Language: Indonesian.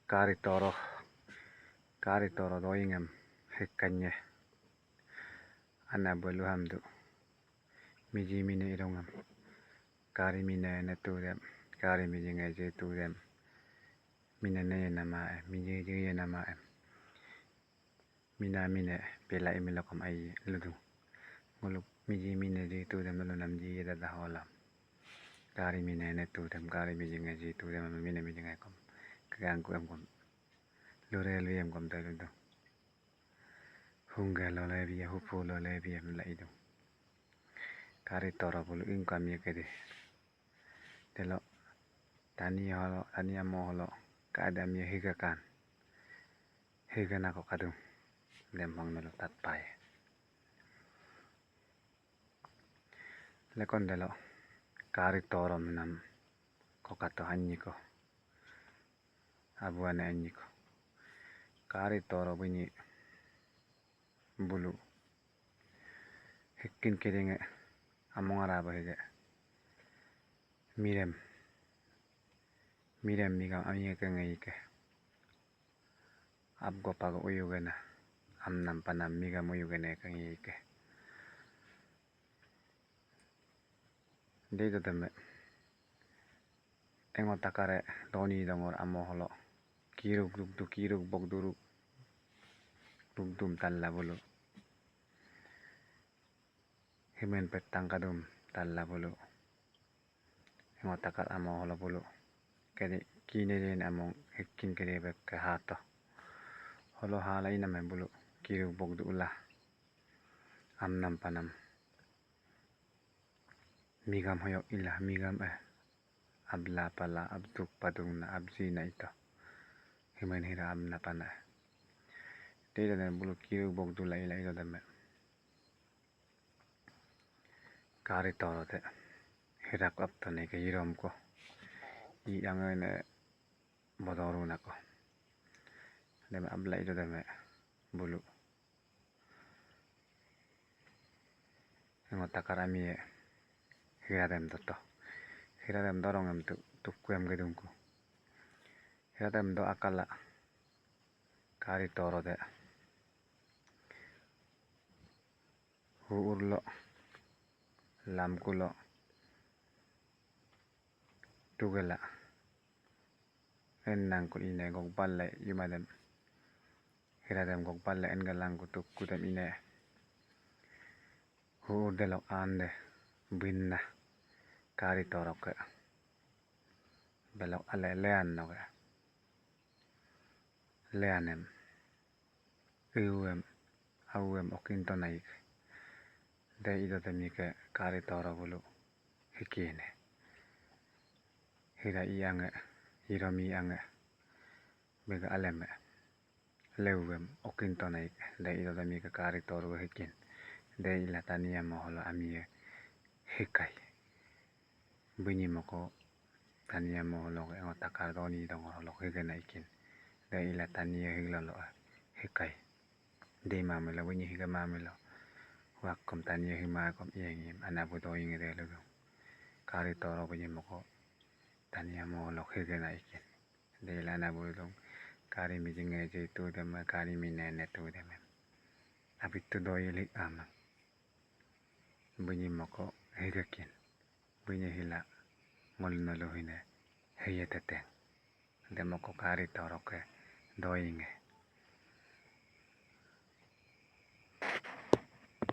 Karitoro doingam hekkanye anabulu hamdu miji mine irongam kari mine netudem kari miji ngaje tudem mine ne nama miji je nama mina mine pela imilokom ai ludu ngulu miji mine je tudem lunam ji da hola kari mine netudem kari miji ngaje tudem mine miji ngakom kagangku amkom lorel wiem kom taludu hunga lolebia hupu lolebia mlaidu Karitoro bulu ingkam yekede telo tania moholo kaadam ye higakan higana ko kadum lembang melu tatpai lekon delo Karitoro minam ko kato hanyiko abuane anyiko Karitoro bunyi bulu hekkin kedenge among araba hege mirem migam amiye kengeke abgo pago uyugena amnam panam migam uyugene kengeke dedo teme engotakare doni dongor amoholo kiruk bogduru dum talla bulu himen petang kadum talla bulu ngotakar amoholo bulu kedi kineden among hekkin kede bek hato holo hala ina men bulu kiruk bogdu ulah amnam panam migam hoyok ilah migam abla pala abduk padungna abzina ito himen hira amna pana dedo den bulu kiruk bogdu la ila ito deme Karitoro te hirak aptane ke yiromko angane bodorunako deme abla ito deme bulu ngotakar amiye hiradem toto hiradem dorongam tukuem gedungku hiradem do akala Karitoro te huurlo lamkulo tugala ennangkul ine gok balle yumadem hiradem gok balle engalangku tukudem ine huurdelok ande binna Karitoro ke belok ale leanno ke leanem awem okintonaik de ido temike Karitoro bulu hikine hira iange hiromi ange bega aleme lewem okintonaik de ido temike Karitoro hikin de ila tania moholo amiye hikai bunyi moko tania moholo ngotakar doni dongolo higena ikin de ila tania higlolo hikai de mamelo bunyi higa mamelo wakom tania himakom iengim anabu doing de lugu Karitoro bunyi moko tania moholo higena ikin de ila anabu dong kari mijinge je tu dem kari minene tu dem abitu doilik ama bunyi moko higakin bunyi hila ngolno lohine heyeteteng demoko Karitoro ke doinge